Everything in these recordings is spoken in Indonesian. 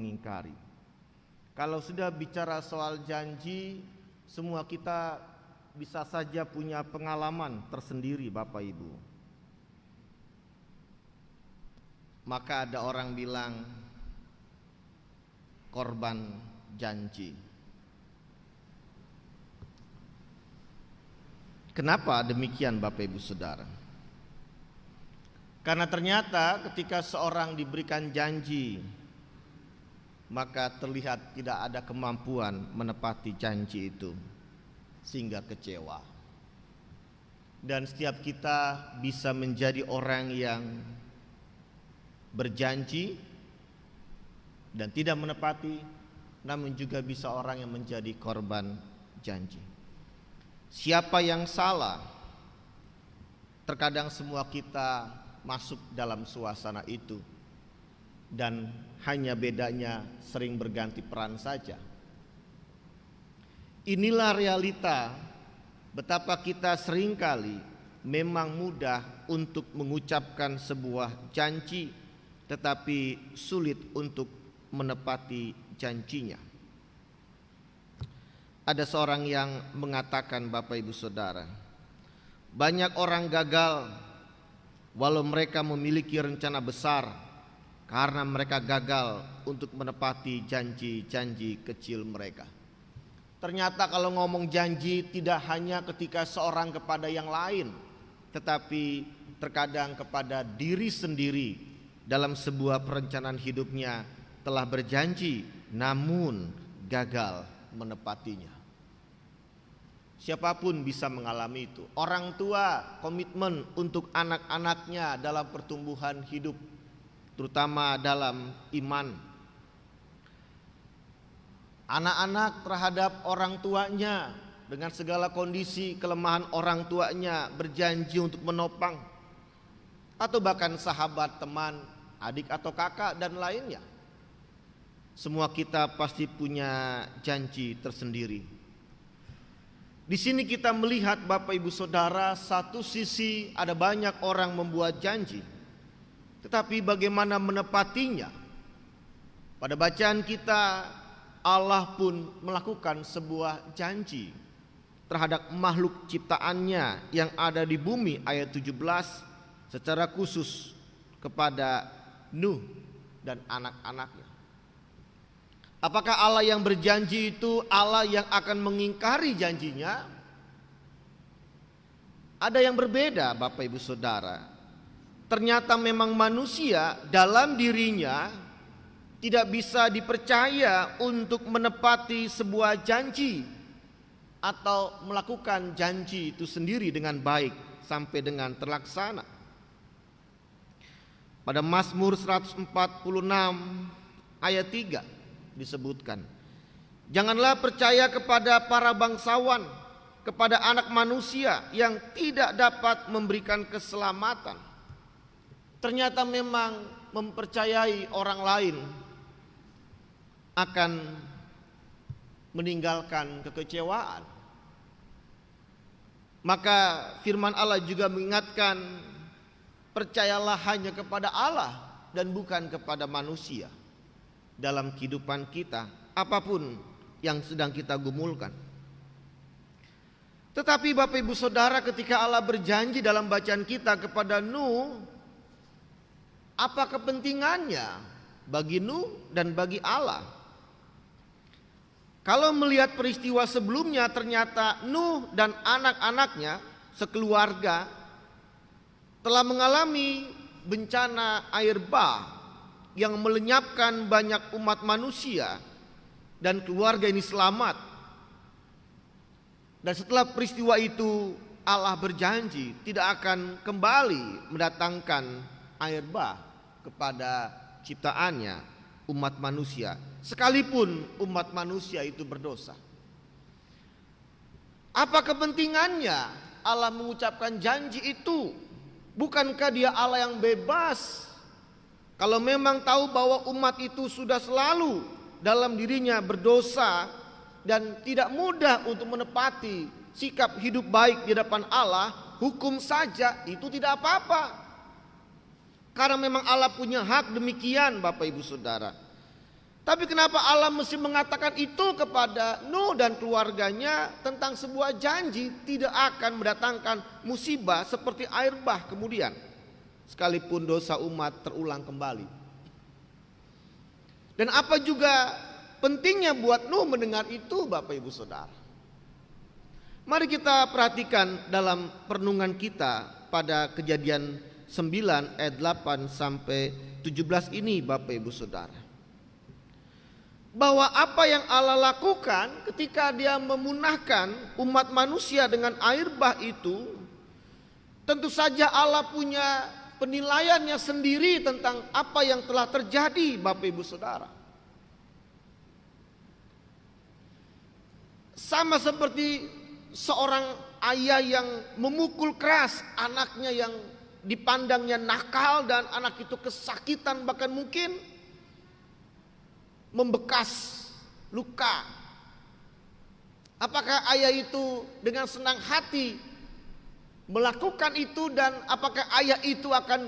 mengingkari. Kalau sudah bicara soal janji, semua kita bisa saja punya pengalaman tersendiri, Bapak Ibu. Maka ada orang bilang korban janji. Kenapa demikian, Bapak Ibu Saudara? Karena ternyata ketika seorang diberikan janji, maka terlihat tidak ada kemampuan menepati janji itu, sehingga kecewa. Dan setiap kita bisa menjadi orang yang berjanji dan tidak menepati, namun juga bisa orang yang menjadi korban janji. Siapa yang salah? Terkadang semua kita masuk dalam suasana itu, dan hanya bedanya sering berganti peran saja. Inilah realita betapa kita seringkali memang mudah untuk mengucapkan sebuah janji, tetapi sulit untuk menepati janjinya. Ada seorang yang mengatakan, Bapak Ibu Saudara, banyak orang gagal walau mereka memiliki rencana besar, karena mereka gagal untuk menepati janji-janji kecil mereka. Ternyata kalau ngomong janji tidak hanya ketika seorang kepada yang lain, tetapi terkadang kepada diri sendiri. Dalam sebuah perencanaan hidupnya telah berjanji namun gagal menepatinya. Siapapun bisa mengalami itu. Orang tua komitmen untuk anak-anaknya dalam pertumbuhan hidup, terutama dalam iman. Anak-anak terhadap orang tuanya dengan segala kondisi kelemahan orang tuanya berjanji untuk menopang. Atau bahkan sahabat, teman, adik atau kakak dan lainnya. Semua kita pasti punya janji tersendiri. Di sini kita melihat, Bapak Ibu Saudara, satu sisi ada banyak orang membuat janji, tetapi bagaimana menepatinya? Pada bacaan kita, Allah pun melakukan sebuah janji terhadap makhluk ciptaannya yang ada di bumi, ayat 17, secara khusus kepada Nuh dan anak-anaknya. Apakah Allah yang berjanji itu Allah yang akan mengingkari janjinya? Ada yang berbeda, Bapak Ibu Saudara. Ternyata memang manusia dalam dirinya tidak bisa dipercaya untuk menepati sebuah janji atau melakukan janji itu sendiri dengan baik sampai dengan terlaksana. Pada Mazmur 146 ayat 3 disebutkan, janganlah percaya kepada para bangsawan, kepada anak manusia yang tidak dapat memberikan keselamatan. Ternyata memang mempercayai orang lain akan meninggalkan kekecewaan. Maka firman Allah juga mengingatkan, percayalah hanya kepada Allah dan bukan kepada manusia dalam kehidupan kita, apapun yang sedang kita gumulkan. Tetapi Bapak Ibu Saudara, ketika Allah berjanji dalam bacaan kita kepada Nuh, apa kepentingannya bagi Nuh dan bagi Allah? Kalau melihat peristiwa sebelumnya, ternyata Nuh dan anak-anaknya sekeluarga telah mengalami bencana air bah yang melenyapkan banyak umat manusia, dan keluarga ini selamat. Dan setelah peristiwa itu Allah berjanji tidak akan kembali mendatangkan air bah kepada ciptaannya, umat manusia, sekalipun umat manusia itu berdosa. Apa kepentingannya Allah mengucapkan janji itu? Bukankah Dia Allah yang bebas? Kalau memang tahu bahwa umat itu sudah selalu dalam dirinya berdosa dan tidak mudah untuk menepati sikap hidup baik di hadapan Allah, hukum saja itu tidak apa-apa. Karena memang Allah punya hak demikian, Bapak Ibu Saudara. Tapi kenapa Allah mesti mengatakan itu kepada Nuh dan keluarganya tentang sebuah janji tidak akan mendatangkan musibah seperti air bah kemudian, sekalipun dosa umat terulang kembali. Dan apa juga pentingnya buat Nuh mendengar itu, Bapak Ibu Saudara? Mari kita perhatikan dalam perenungan kita pada Kejadian 9 ayat 8 sampai 17 ini, Bapak Ibu Saudara. Bahwa apa yang Allah lakukan ketika dia memunahkan umat manusia dengan air bah itu, tentu saja Allah punya penilaiannya sendiri tentang apa yang telah terjadi, Bapak Ibu Saudara. Sama seperti seorang ayah yang memukul keras anaknya yang dipandangnya nakal dan anak itu kesakitan, bahkan mungkin membekas luka. Apakah ayah itu dengan senang hati melakukan itu, dan apakah ayah itu akan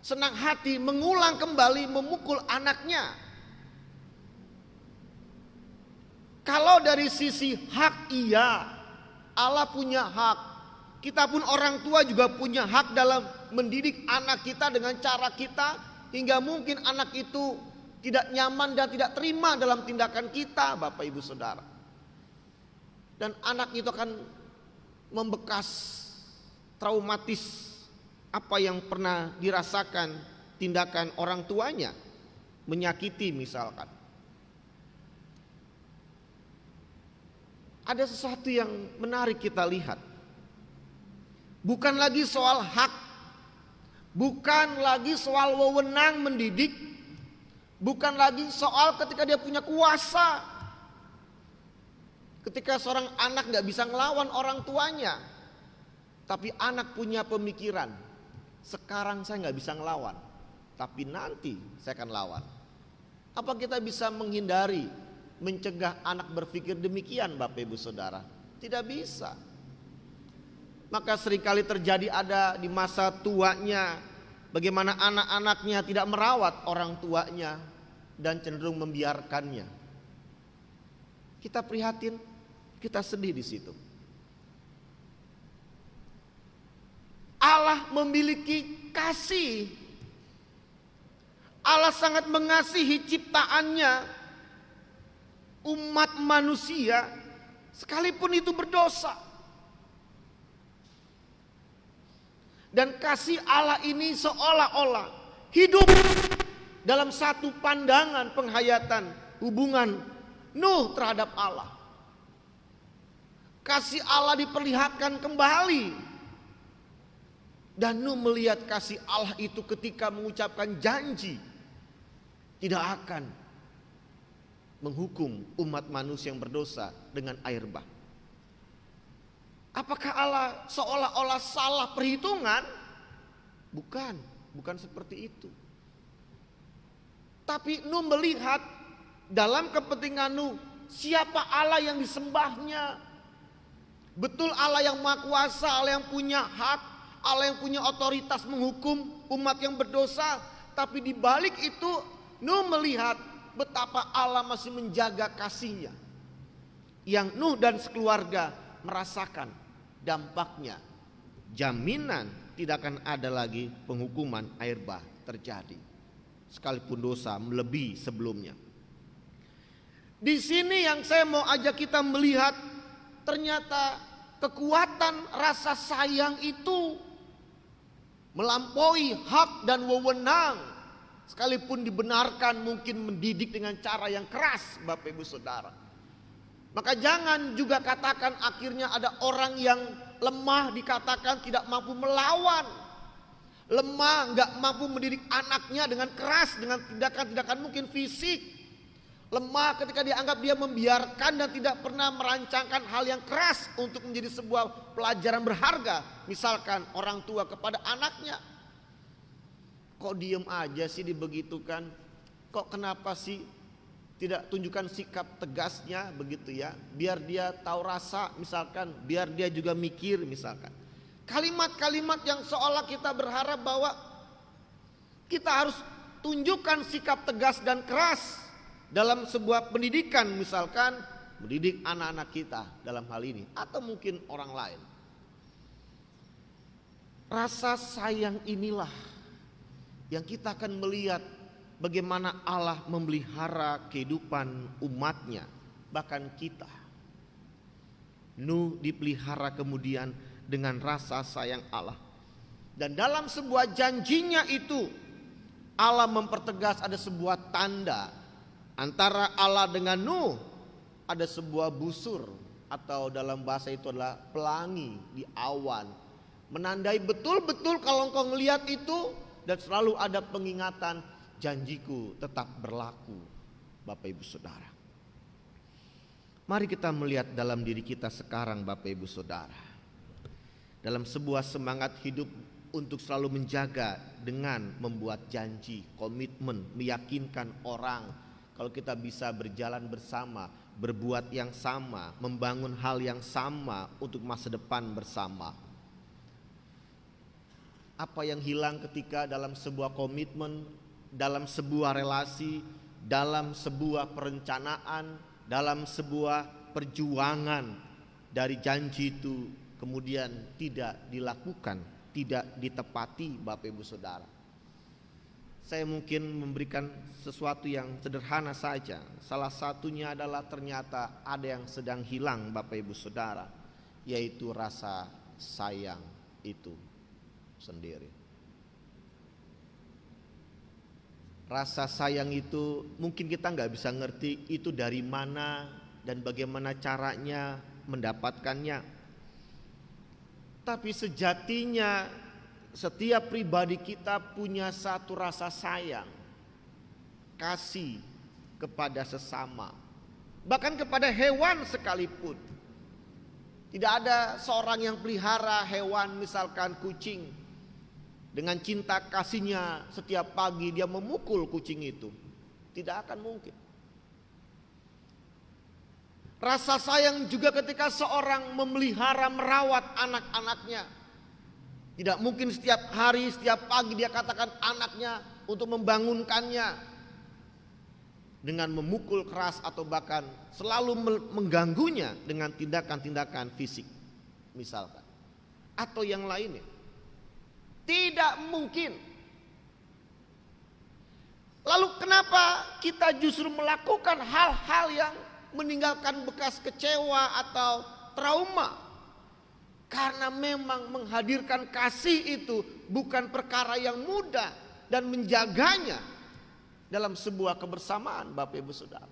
senang hati mengulang kembali memukul anaknya? Kalau dari sisi hak, iya, Allah punya hak. Kita pun orang tua juga punya hak dalam mendidik anak kita dengan cara kita, hingga mungkin anak itu tidak nyaman dan tidak terima dalam tindakan kita, Bapak Ibu Saudara. Dan anak itu akan membekas traumatis apa yang pernah dirasakan tindakan orang tuanya, menyakiti misalkan. Ada sesuatu yang menarik kita lihat. Bukan lagi soal hak, bukan lagi soal wewenang mendidik, bukan lagi soal ketika dia punya kuasa. Ketika seorang anak gak bisa ngelawan orang tuanya, tapi anak punya pemikiran, sekarang saya gak bisa ngelawan, tapi nanti saya akan lawan. Apa kita bisa menghindari, mencegah anak berpikir demikian, Bapak Ibu Saudara? Tidak bisa. Maka seringkali terjadi ada di masa tuanya, bagaimana anak-anaknya tidak merawat orang tuanya dan cenderung membiarkannya. Kita prihatin, kita sedih di situ. Allah memiliki kasih. Allah sangat mengasihi ciptaannya, umat manusia, sekalipun itu berdosa. Dan kasih Allah ini seolah-olah hidup dalam satu pandangan penghayatan hubungan Nuh terhadap Allah. Kasih Allah diperlihatkan kembali. Dan Nuh melihat kasih Allah itu ketika mengucapkan janji tidak akan menghukum umat manusia yang berdosa dengan air bah. Apakah Allah seolah-olah salah perhitungan? Bukan seperti itu. Tapi Nuh melihat dalam kepentingan Nuh, siapa Allah yang disembahnya. Betul Allah yang Maha Kuasa, Allah yang punya hak, Allah yang punya otoritas menghukum umat yang berdosa. Tapi di balik itu Nuh melihat betapa Allah masih menjaga kasihnya, yang Nuh dan sekeluarga merasakan dampaknya. Jaminan tidak akan ada lagi penghukuman air bah terjadi, sekalipun dosa melebihi sebelumnya. Di sini yang saya mau ajak kita melihat, ternyata kekuatan rasa sayang itu melampaui hak dan wewenang. Sekalipun dibenarkan mungkin mendidik dengan cara yang keras, Bapak Ibu Saudara. Maka jangan juga katakan akhirnya ada orang yang lemah, dikatakan tidak mampu melawan. Lemah, gak mampu mendidik anaknya dengan keras, dengan tindakan-tindakan mungkin fisik. Lemah ketika dianggap dia membiarkan dan tidak pernah merancangkan hal yang keras untuk menjadi sebuah pelajaran berharga. Misalkan orang tua kepada anaknya. Kok diem aja sih dibegitukan? Kok kenapa sih tidak tunjukkan sikap tegasnya begitu ya, biar dia tahu rasa misalkan, biar dia juga mikir misalkan. Kalimat-kalimat yang seolah kita berharap bahwa kita harus tunjukkan sikap tegas dan keras dalam sebuah pendidikan, misalkan mendidik anak-anak kita dalam hal ini, atau mungkin orang lain. Rasa sayang inilah yang kita akan melihat bagaimana Allah memelihara kehidupan umatnya, bahkan kita. Nuh dipelihara kemudian dengan rasa sayang Allah. Dan dalam sebuah janjinya itu, Allah mempertegas ada sebuah tanda antara Allah dengan Nuh. Ada sebuah busur, atau dalam bahasa itu adalah pelangi di awan, menandai betul-betul kalau engkau melihat itu, dan selalu ada pengingatan, janjiku tetap berlaku. Bapak Ibu Saudara, mari kita melihat dalam diri kita sekarang, Bapak Ibu Saudara, dalam sebuah semangat hidup untuk selalu menjaga dengan membuat janji, komitmen, meyakinkan orang. Kalau kita bisa berjalan bersama, berbuat yang sama, membangun hal yang sama untuk masa depan bersama. Apa yang hilang ketika dalam sebuah komitmen, dalam sebuah relasi, dalam sebuah perencanaan, dalam sebuah perjuangan dari janji itu kemudian tidak dilakukan, tidak ditepati, Bapak Ibu Saudara. Saya mungkin memberikan sesuatu yang sederhana saja. Salah satunya adalah ternyata ada yang sedang hilang, Bapak Ibu Saudara, yaitu rasa sayang itu sendiri. Rasa sayang itu mungkin kita nggak bisa ngerti itu dari mana dan bagaimana caranya mendapatkannya. Tapi sejatinya setiap pribadi kita punya satu rasa sayang, kasih kepada sesama, bahkan kepada hewan sekalipun. Tidak ada seorang yang pelihara hewan, misalkan kucing, dengan cinta kasihnya setiap pagi dia memukul kucing itu. Tidak akan mungkin. Rasa sayang juga ketika seorang memelihara, merawat anak-anaknya. Tidak mungkin setiap hari, setiap pagi dia katakan anaknya untuk membangunkannya dengan memukul keras atau bahkan selalu mengganggunya dengan tindakan-tindakan fisik misalkan, atau yang lainnya. Tidak mungkin. Lalu kenapa kita justru melakukan hal-hal yang meninggalkan bekas kecewa atau trauma? Karena memang menghadirkan kasih itu bukan perkara yang mudah, dan menjaganya dalam sebuah kebersamaan, Bapak Ibu Saudara.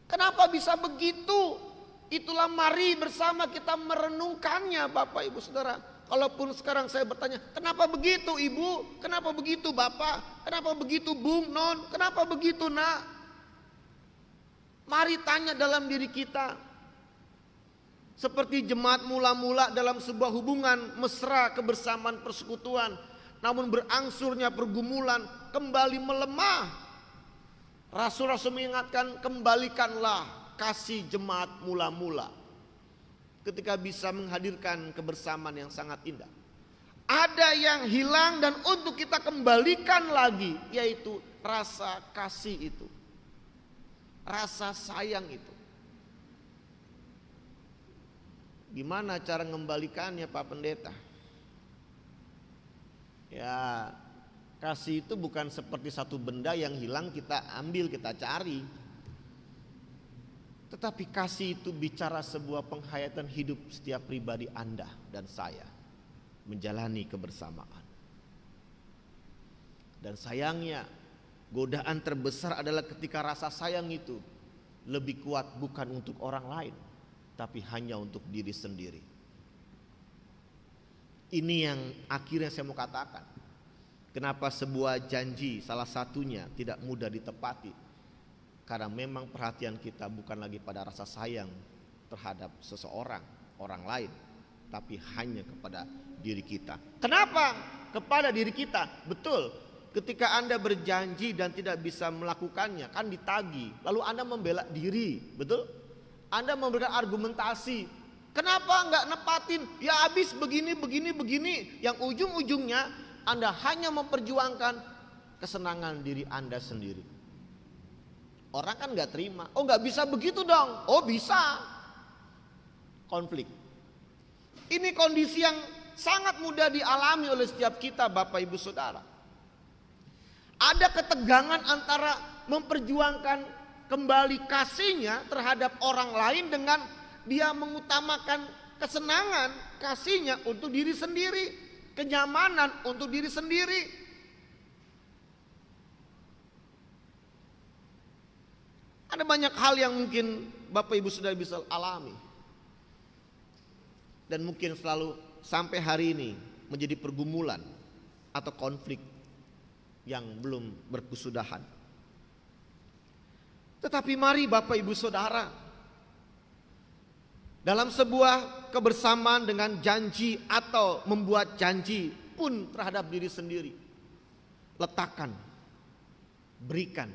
Kenapa bisa begitu? Itulah mari bersama kita merenungkannya, Bapak Ibu Saudara. Kalaupun sekarang saya bertanya, kenapa begitu Ibu? Kenapa begitu Bapak? Kenapa begitu Bung, Non? Kenapa begitu Nak? Mari tanya dalam diri kita. Seperti jemaat mula-mula dalam sebuah hubungan mesra kebersamaan persekutuan, namun berangsurnya pergumulan kembali melemah. Rasul-rasul mengingatkan, kembalikanlah kasih jemaat mula-mula. Ketika bisa menghadirkan kebersamaan yang sangat indah. Ada yang hilang dan untuk kita kembalikan lagi, yaitu rasa kasih itu, rasa sayang itu. Gimana cara mengembalikannya, Pak Pendeta? Ya, kasih itu bukan seperti satu benda yang hilang kita ambil, kita cari. Tetapi kasih itu bicara sebuah penghayatan hidup setiap pribadi Anda dan saya menjalani kebersamaan. Dan sayangnya, godaan terbesar adalah ketika rasa sayang itu lebih kuat bukan untuk orang lain, tapi hanya untuk diri sendiri. Ini yang akhirnya saya mau katakan. Kenapa sebuah janji salah satunya tidak mudah ditepati? Karena memang perhatian kita bukan lagi pada rasa sayang terhadap seseorang, orang lain, tapi hanya kepada diri kita. Kenapa? Kepada diri kita. Betul, ketika Anda berjanji dan tidak bisa melakukannya, kan ditagih. Lalu Anda membela diri, betul? Anda memberikan argumentasi. Kenapa enggak nepatin? Ya habis begini. Yang ujung-ujungnya Anda hanya memperjuangkan kesenangan diri Anda sendiri. Orang kan nggak terima. Oh nggak bisa begitu dong. Oh bisa. Konflik. Ini kondisi yang sangat mudah dialami oleh setiap kita Bapak Ibu Saudara. Ada ketegangan antara memperjuangkan kembali kasihnya terhadap orang lain dengan dia mengutamakan kesenangan kasihnya untuk diri sendiri, kenyamanan untuk diri sendiri. Ada banyak hal yang mungkin Bapak Ibu Saudara bisa alami. Dan mungkin selalu sampai hari ini menjadi pergumulan atau konflik yang belum berkesudahan. Tetapi mari Bapak Ibu Saudara, dalam sebuah kebersamaan dengan janji atau membuat janji pun terhadap diri sendiri, letakkan, berikan,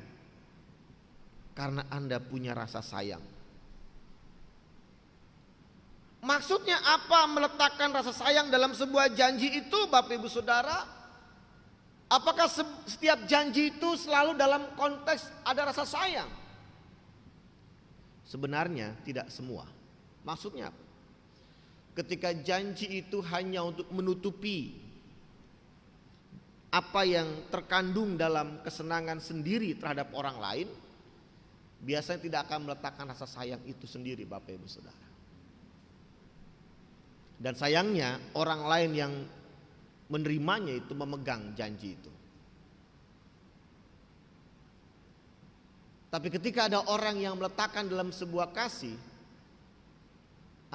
karena Anda punya rasa sayang. Maksudnya apa meletakkan rasa sayang dalam sebuah janji itu Bapak Ibu Saudara? Apakah setiap janji itu selalu dalam konteks ada rasa sayang? Sebenarnya tidak semua. Maksudnya apa? Ketika janji itu hanya untuk menutupi apa yang terkandung dalam kesenangan sendiri terhadap orang lain, biasanya tidak akan meletakkan rasa sayang itu sendiri Bapak Ibu Saudara. Dan sayangnya orang lain yang menerimanya itu memegang janji itu. Tapi ketika ada orang yang meletakkan dalam sebuah kasih,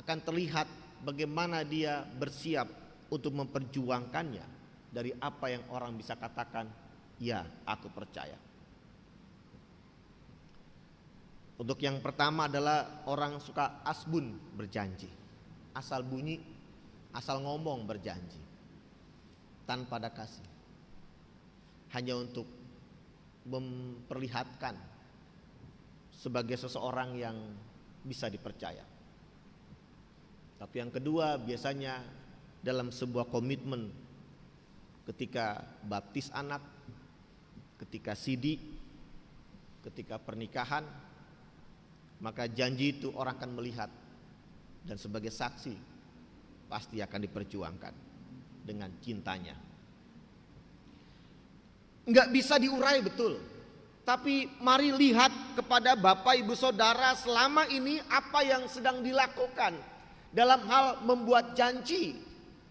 akan terlihat bagaimana dia bersiap untuk memperjuangkannya dari apa yang orang bisa katakan, ya aku percaya. Untuk yang pertama adalah orang suka asbun berjanji. Asal bunyi, asal ngomong berjanji. Tanpa ada kasih. Hanya untuk memperlihatkan sebagai seseorang yang bisa dipercaya. Tapi yang kedua biasanya dalam sebuah komitmen, ketika baptis anak, ketika sidi, ketika pernikahan, maka janji itu orang akan melihat dan sebagai saksi pasti akan diperjuangkan dengan cintanya. Enggak bisa diurai betul, tapi mari lihat kepada Bapak Ibu Saudara selama ini apa yang sedang dilakukan dalam hal membuat janji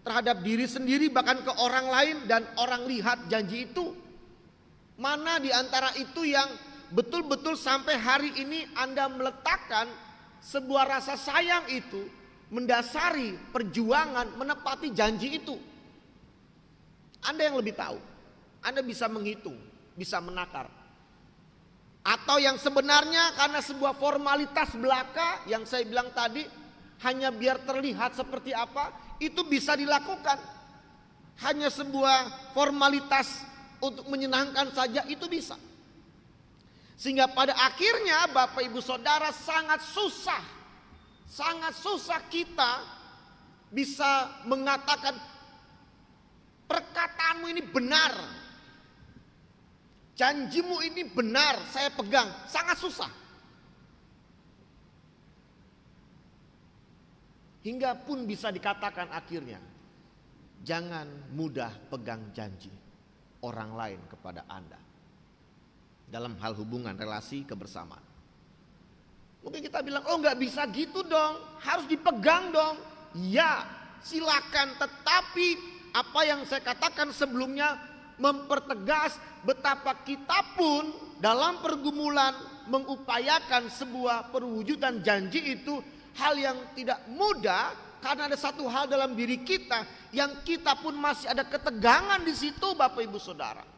terhadap diri sendiri bahkan ke orang lain dan orang lihat janji itu. Mana di antara itu yang betul-betul sampai hari ini Anda meletakkan sebuah rasa sayang itu mendasari perjuangan menepati janji itu? Anda yang lebih tahu. Anda bisa menghitung, bisa menakar. Atau yang sebenarnya karena sebuah formalitas belaka yang saya bilang tadi, hanya biar terlihat seperti apa, itu bisa dilakukan. Hanya sebuah formalitas untuk menyenangkan saja itu bisa. Sehingga pada akhirnya Bapak Ibu Saudara sangat susah kita bisa mengatakan perkataanmu ini benar, janjimu ini benar, saya pegang. Sangat susah. Hingga pun bisa dikatakan akhirnya, jangan mudah pegang janji orang lain kepada Anda dalam hal hubungan relasi kebersamaan. Mungkin kita bilang, oh nggak bisa gitu dong, harus dipegang dong. Ya silakan, tetapi apa yang saya katakan sebelumnya mempertegas betapa kita pun dalam pergumulan mengupayakan sebuah perwujudan janji itu hal yang tidak mudah, karena ada satu hal dalam diri kita yang kita pun masih ada ketegangan di situ Bapak Ibu Saudara.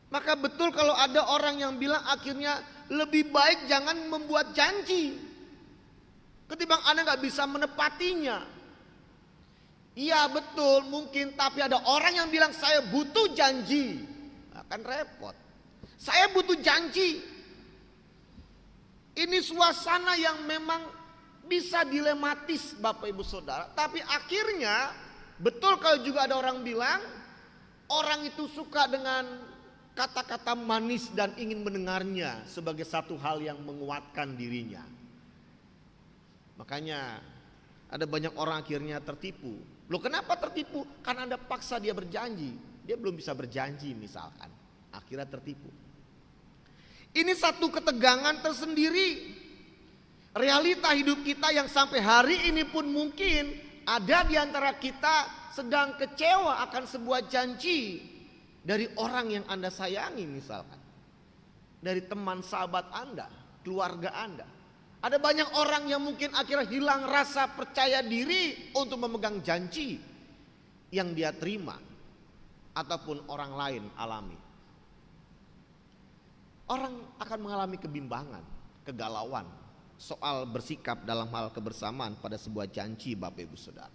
Maka betul kalau ada orang yang bilang akhirnya lebih baik jangan membuat janji ketimbang Anda nggak bisa menepatinya. Iya betul mungkin, tapi ada orang yang bilang saya butuh janji. Akan repot. Saya butuh janji. Ini suasana yang memang bisa dilematis Bapak Ibu Saudara. Tapi akhirnya betul kalau juga ada orang bilang orang itu suka dengan kata-kata manis dan ingin mendengarnya sebagai satu hal yang menguatkan dirinya. Makanya ada banyak orang akhirnya tertipu. Loh, kenapa tertipu? Karena Anda paksa dia berjanji. Dia belum bisa berjanji misalkan. Akhirnya tertipu. Ini satu ketegangan tersendiri. Realita hidup kita yang sampai hari ini pun mungkin ada di antara kita sedang kecewa akan sebuah janji dari orang yang Anda sayangi misalkan. Dari teman sahabat Anda, keluarga Anda. Ada banyak orang yang mungkin akhirnya hilang rasa percaya diri untuk memegang janji yang dia terima ataupun orang lain alami. Orang akan mengalami kebimbangan, kegalauan soal bersikap dalam hal kebersamaan pada sebuah janji, Bapak Ibu Saudara.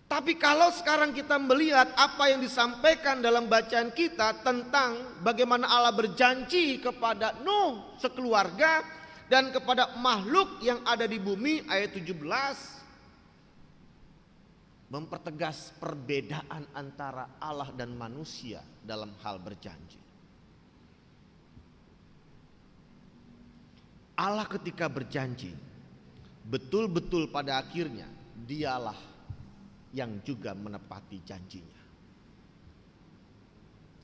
Tapi kalau sekarang kita melihat apa yang disampaikan dalam bacaan kita tentang bagaimana Allah berjanji kepada Nuh sekeluarga dan kepada makhluk yang ada di bumi, ayat 17 mempertegas perbedaan antara Allah dan manusia dalam hal berjanji. Allah ketika berjanji, betul-betul pada akhirnya dialah yang juga menepati janjinya.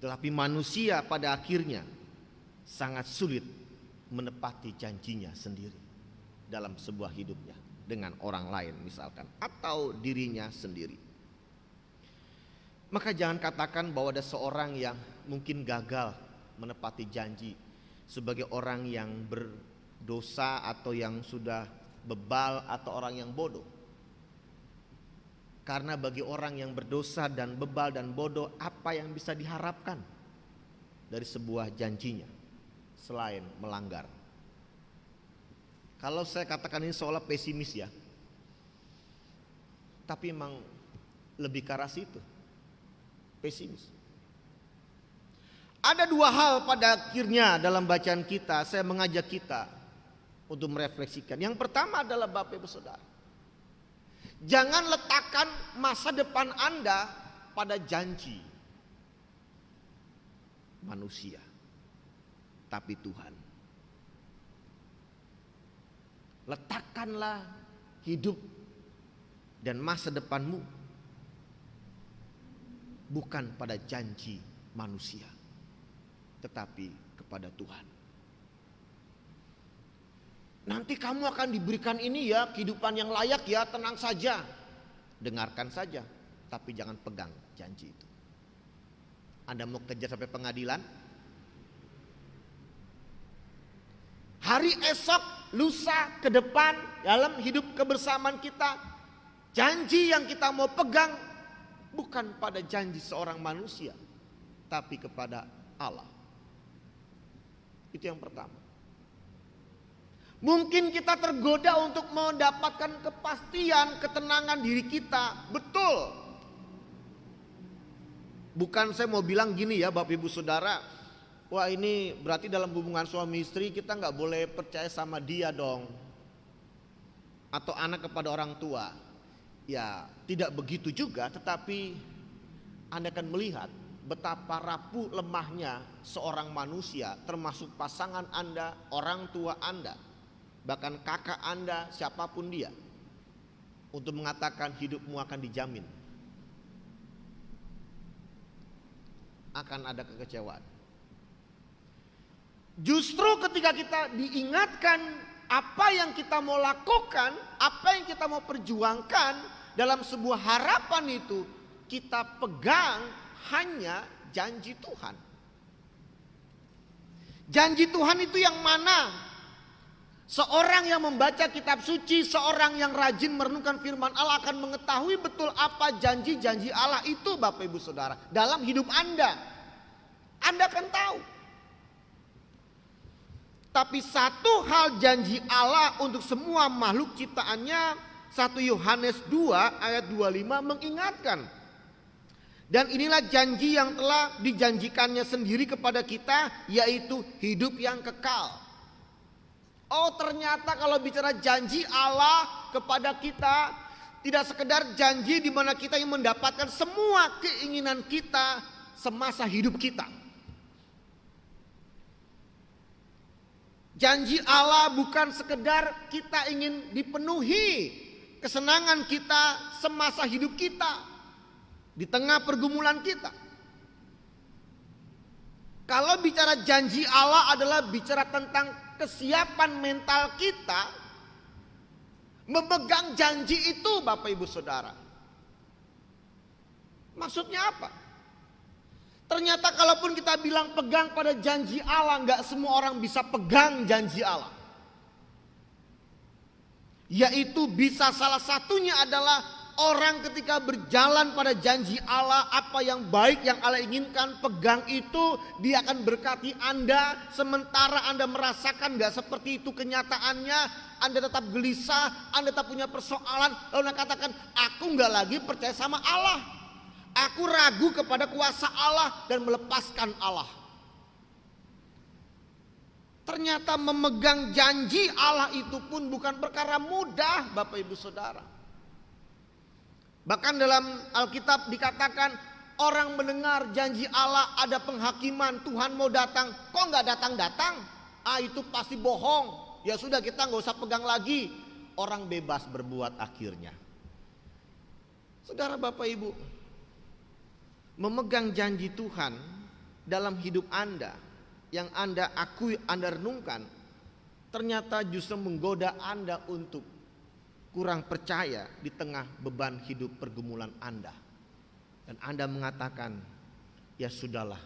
Tetapi manusia pada akhirnya sangat sulit menepati janjinya sendiri dalam sebuah hidupnya dengan orang lain misalkan, atau dirinya sendiri. Maka jangan katakan bahwa ada seorang yang mungkin gagal menepati janji sebagai orang yang berdosa atau yang sudah bebal atau orang yang bodoh. Karena bagi orang yang berdosa dan bebal dan bodoh, apa yang bisa diharapkan dari sebuah janjinya selain melanggar? Kalau saya katakan ini seolah pesimis ya, tapi memang lebih ke arah situ, pesimis. Ada dua hal pada akhirnya dalam bacaan kita, saya mengajak kita untuk merefleksikan. Yang pertama adalah Bapak Ibu Saudara, jangan letakkan masa depan Anda pada janji manusia, tapi Tuhan. Letakkanlah hidup dan masa depanmu bukan pada janji manusia, tetapi kepada Tuhan. Nanti kamu akan diberikan ini ya, kehidupan yang layak ya, tenang saja. Dengarkan saja, tapi jangan pegang janji itu. Anda mau kejar sampai pengadilan? Hari esok, lusa, ke depan, dalam hidup kebersamaan kita, janji yang kita mau pegang bukan pada janji seorang manusia, tapi kepada Allah. Itu yang pertama. Mungkin kita tergoda untuk mendapatkan kepastian, ketenangan diri kita. Betul. Bukan saya mau bilang gini ya Bapak Ibu Saudara, wah ini berarti dalam hubungan suami istri kita gak boleh percaya sama dia dong. Atau anak kepada orang tua. Ya tidak begitu juga, tetapi Anda akan melihat betapa rapuh lemahnya seorang manusia, termasuk pasangan Anda, orang tua Anda, bahkan kakak Anda, siapapun dia, untuk mengatakan hidupmu akan dijamin. Akan ada kekecewaan. Justru ketika kita diingatkan apa yang kita mau lakukan, apa yang kita mau perjuangkan dalam sebuah harapan itu, kita pegang hanya janji Tuhan. Janji Tuhan itu yang mana? Seorang yang membaca kitab suci, seorang yang rajin merenungkan firman Allah akan mengetahui betul apa janji-janji Allah itu Bapak Ibu Saudara dalam hidup Anda. Anda akan tahu. Tapi satu hal janji Allah untuk semua makhluk ciptaannya, 1 Yohanes 2 ayat 25 mengingatkan. Dan inilah janji yang telah dijanjikannya sendiri kepada kita, yaitu hidup yang kekal. Oh ternyata kalau bicara janji Allah kepada kita, tidak sekedar janji di mana kita yang mendapatkan semua keinginan kita semasa hidup kita. Janji Allah bukan sekedar kita ingin dipenuhi kesenangan kita semasa hidup kita, di tengah pergumulan kita. Kalau bicara janji Allah adalah bicara tentang kesiapan mental kita memegang janji itu, Bapak Ibu Saudara. Maksudnya apa? Ternyata kalaupun kita bilang pegang pada janji Allah, nggak semua orang bisa pegang janji Allah. Yaitu bisa salah satunya adalah orang ketika berjalan pada janji Allah, apa yang baik yang Allah inginkan, pegang itu, dia akan berkati Anda. Sementara Anda merasakan nggak seperti itu kenyataannya, Anda tetap gelisah, Anda tetap punya persoalan, lalu Anda katakan, aku nggak lagi percaya sama Allah. Aku ragu kepada kuasa Allah dan melepaskan Allah. Ternyata memegang janji Allah itu pun bukan perkara mudah, Bapak Ibu Saudara. Bahkan dalam Alkitab dikatakan, orang mendengar janji Allah ada penghakiman, Tuhan mau datang, kok nggak datang-datang? Itu pasti bohong. Ya sudah, kita nggak usah pegang lagi. Orang bebas berbuat akhirnya. Saudara, Bapak Ibu, memegang janji Tuhan dalam hidup Anda, yang Anda akui, Anda renungkan, ternyata justru menggoda Anda untuk kurang percaya di tengah beban hidup pergumulan Anda. Dan Anda mengatakan, ya sudahlah,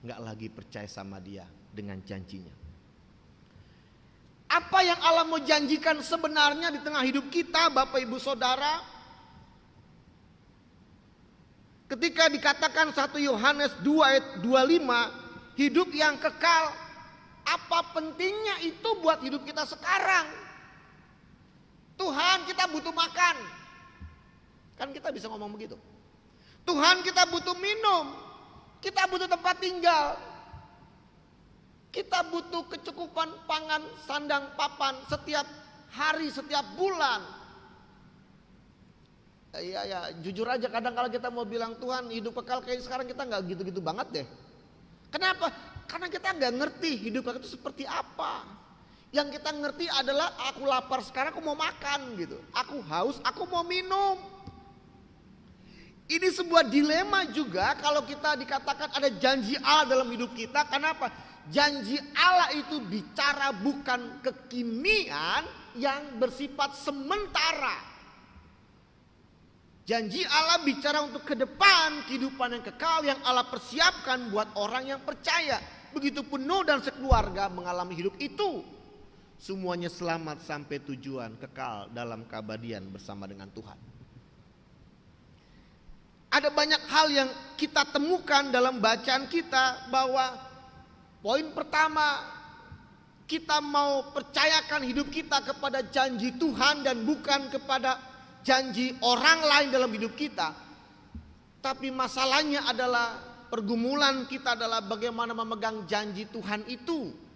gak lagi percaya sama Dia dengan janjinya. Apa yang Allah mau janjikan sebenarnya di tengah hidup kita, Bapak Ibu Saudara? Ketika dikatakan 1 Yohanes 2 ayat 25, hidup yang kekal, apa pentingnya itu buat hidup kita sekarang? Tuhan, kita butuh makan. Kan kita bisa ngomong begitu. Tuhan, kita butuh minum. Kita butuh tempat tinggal. Kita butuh kecukupan pangan, sandang, papan setiap hari, setiap bulan. Ya, jujur aja kadang kalau kita mau bilang Tuhan hidup kekal, kayak sekarang kita nggak gitu-gitu banget deh. Kenapa? Karena kita nggak ngerti hidup kekal itu seperti apa. Yang kita ngerti adalah aku lapar sekarang, aku mau makan gitu. Aku haus, aku mau minum. Ini sebuah dilema juga kalau kita dikatakan ada janji Allah dalam hidup kita. Kenapa? Janji Allah itu bicara bukan kekinian yang bersifat sementara. Janji Allah bicara untuk ke depan, kehidupan yang kekal yang Allah persiapkan buat orang yang percaya. Begitupun Nuh dan sekeluarga mengalami hidup itu. Semuanya selamat sampai tujuan, kekal dalam keabadian bersama dengan Tuhan. Ada banyak hal yang kita temukan dalam bacaan kita, bahwa poin pertama, kita mau percayakan hidup kita kepada janji Tuhan dan bukan kepada janji orang lain dalam hidup kita. Tapi masalahnya adalah, pergumulan kita adalah bagaimana memegang janji Tuhan itu.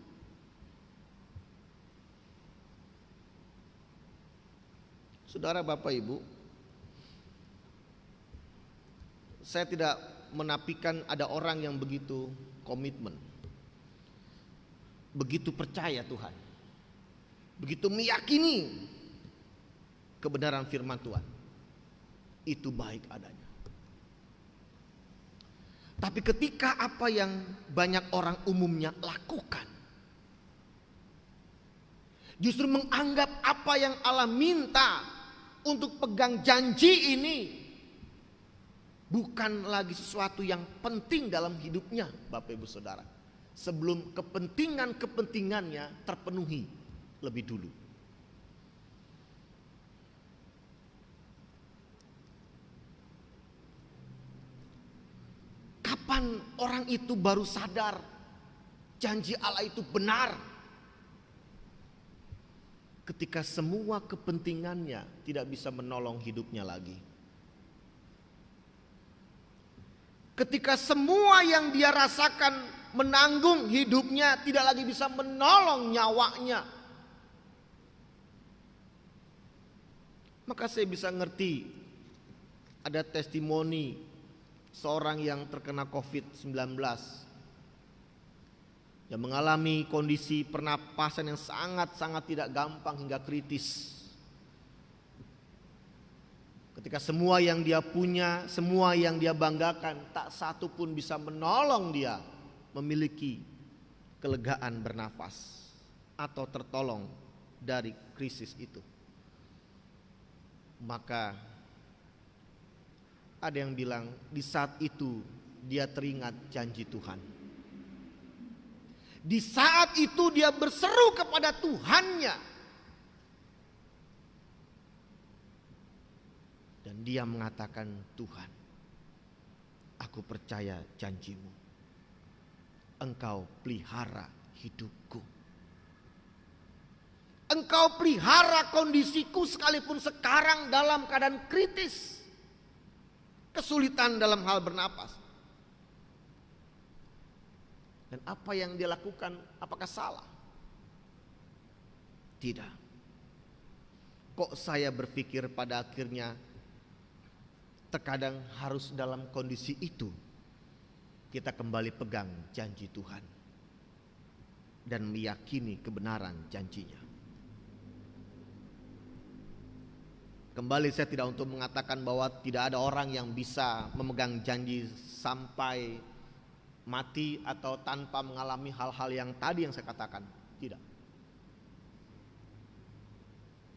Saudara, Bapak Ibu, saya tidak menafikan ada orang yang begitu komitmen, begitu percaya Tuhan, begitu meyakini kebenaran firman Tuhan. Itu baik adanya. Tapi ketika apa yang banyak orang umumnya lakukan, justru menganggap apa yang Allah minta untuk pegang janji ini bukan lagi sesuatu yang penting dalam hidupnya, Bapak Ibu Saudara, sebelum kepentingannya terpenuhi lebih dulu. Kapan orang itu baru sadar janji Allah itu benar? Ketika semua kepentingannya tidak bisa menolong hidupnya lagi. Ketika semua yang dia rasakan menanggung hidupnya tidak lagi bisa menolong nyawanya. Maka saya bisa ngerti ada testimoni seorang yang terkena COVID-19 dan mengalami kondisi pernapasan yang sangat-sangat tidak gampang hingga kritis. Ketika semua yang dia punya, semua yang dia banggakan, tak satu pun bisa menolong dia memiliki kelegaan bernafas atau tertolong dari krisis itu. Maka ada yang bilang di saat itu dia teringat janji Tuhan. Di saat itu dia berseru kepada Tuhannya. Dan dia mengatakan, Tuhan, aku percaya janjimu. Engkau pelihara hidupku. Engkau pelihara kondisiku sekalipun sekarang dalam keadaan kritis. Kesulitan dalam hal bernapas. Dan apa yang dia lakukan, apakah salah? Tidak. Kok saya berpikir pada akhirnya terkadang harus dalam kondisi itu kita kembali pegang janji Tuhan dan meyakini kebenaran janjinya. Kembali saya tidak untuk mengatakan bahwa tidak ada orang yang bisa memegang janji sampai mati atau tanpa mengalami hal-hal yang tadi yang saya katakan. Tidak.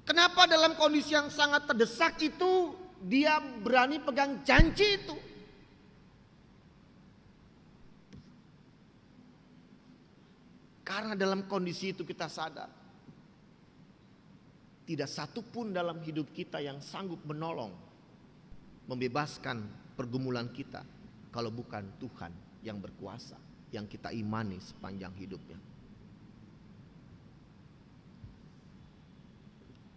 Kenapa dalam kondisi yang sangat terdesak itu dia berani pegang janji itu? Karena dalam kondisi itu kita sadar tidak satu pun dalam hidup kita yang sanggup menolong, membebaskan pergumulan kita kalau bukan Tuhan yang berkuasa, yang kita imani sepanjang hidupnya.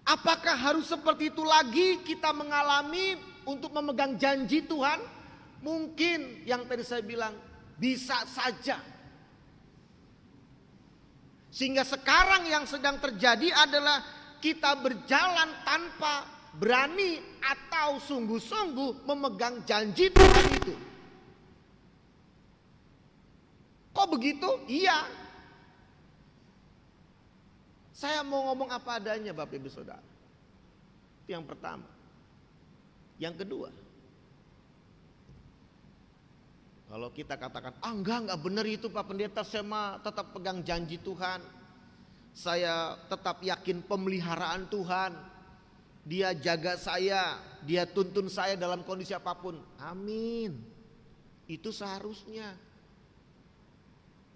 Apakah harus seperti itu lagi kita mengalami untuk memegang janji Tuhan? Mungkin yang tadi saya bilang bisa saja. Sehingga sekarang yang sedang terjadi adalah kita berjalan tanpa berani atau sungguh-sungguh memegang janji Tuhan itu. Kok begitu? Iya. Saya mau ngomong apa adanya Bapak Ibu Saudara. Itu yang pertama. Yang kedua, kalau kita katakan, enggak benar itu Pak Pendeta, saya mah tetap pegang janji Tuhan. Saya tetap yakin pemeliharaan Tuhan. Dia jaga saya, dia tuntun saya dalam kondisi apapun. Amin. Itu seharusnya.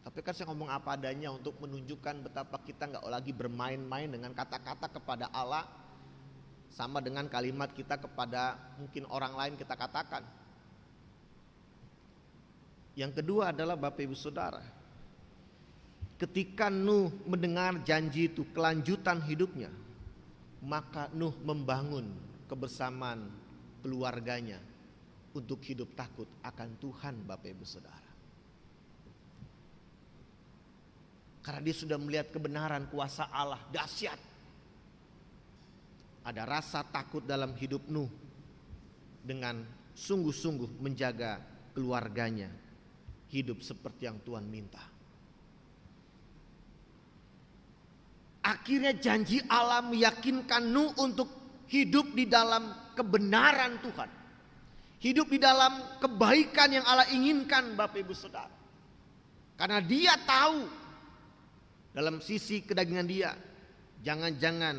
Tapi kan saya ngomong apa adanya untuk menunjukkan betapa kita nggak lagi bermain-main dengan kata-kata kepada Allah. Sama dengan kalimat kita kepada mungkin orang lain kita katakan. Yang kedua adalah Bapak Ibu Saudara, ketika Nuh mendengar janji itu, kelanjutan hidupnya, maka Nuh membangun kebersamaan keluarganya untuk hidup takut akan Tuhan Bapak Ibu Saudara. Karena dia sudah melihat kebenaran kuasa Allah dahsyat. Ada rasa takut dalam hidup Nuh dengan sungguh-sungguh menjaga keluarganya hidup seperti yang Tuhan minta. Akhirnya janji Allah meyakinkan Nuh untuk hidup di dalam kebenaran Tuhan. Hidup di dalam kebaikan yang Allah inginkan Bapak Ibu Saudara. Karena dia tahu dalam sisi kedagingan dia, jangan-jangan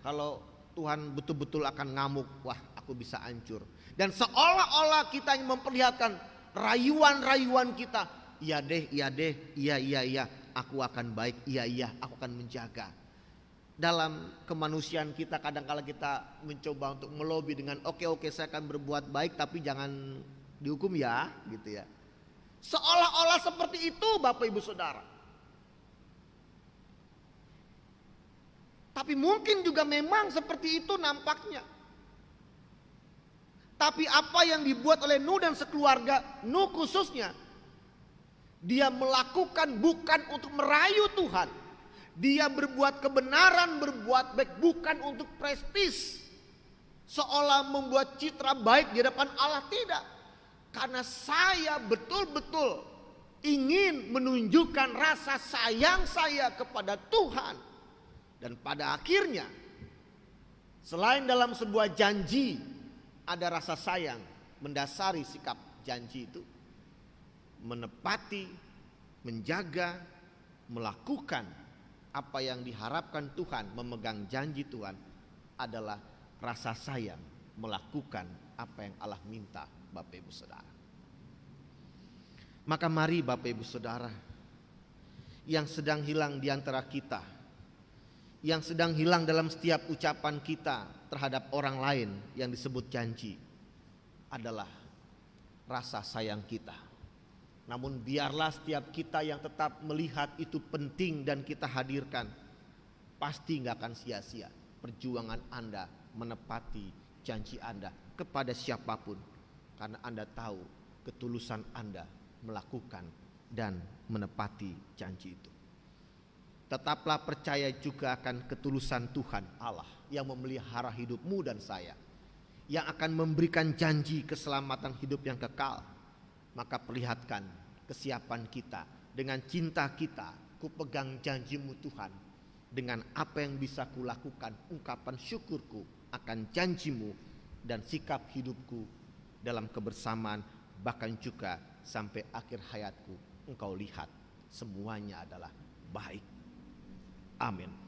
kalau Tuhan betul-betul akan ngamuk, wah aku bisa hancur. Dan seolah-olah kita ingin memperlihatkan rayuan-rayuan kita, iya deh, iya, aku akan baik, iya, aku akan menjaga. Dalam kemanusiaan kita kadang-kala kita mencoba untuk melobi dengan oke, saya akan berbuat baik tapi jangan dihukum ya, gitu ya. Seolah-olah seperti itu Bapak Ibu Saudara. Tapi mungkin juga memang seperti itu nampaknya. Tapi apa yang dibuat oleh Nuh dan sekeluarga, Nuh khususnya, dia melakukan bukan untuk merayu Tuhan. Dia berbuat kebenaran, berbuat baik bukan untuk prestis. Seolah membuat citra baik di hadapan Allah, tidak. Karena saya betul-betul ingin menunjukkan rasa sayang saya kepada Tuhan. Dan pada akhirnya, selain dalam sebuah janji ada rasa sayang mendasari sikap janji itu, menepati, menjaga, melakukan apa yang diharapkan Tuhan, memegang janji Tuhan adalah rasa sayang melakukan apa yang Allah minta, Bapak Ibu Saudara. Maka mari Bapak Ibu Saudara, yang sedang hilang di antara kita, yang sedang hilang dalam setiap ucapan kita terhadap orang lain yang disebut janji, adalah rasa sayang kita. Namun biarlah setiap kita yang tetap melihat itu penting dan kita hadirkan, pasti gak akan sia-sia perjuangan Anda menepati janji Anda kepada siapapun, karena Anda tahu ketulusan Anda melakukan dan menepati janji itu. Tetaplah percaya juga akan ketulusan Tuhan Allah yang memelihara hidupmu dan saya, yang akan memberikan janji keselamatan hidup yang kekal. Maka perlihatkan kesiapan kita dengan cinta kita. Ku pegang janjimu Tuhan, dengan apa yang bisa kulakukan, ungkapan syukurku akan janjimu, dan sikap hidupku dalam kebersamaan, bahkan juga sampai akhir hayatku. Engkau lihat semuanya adalah baik. Amin.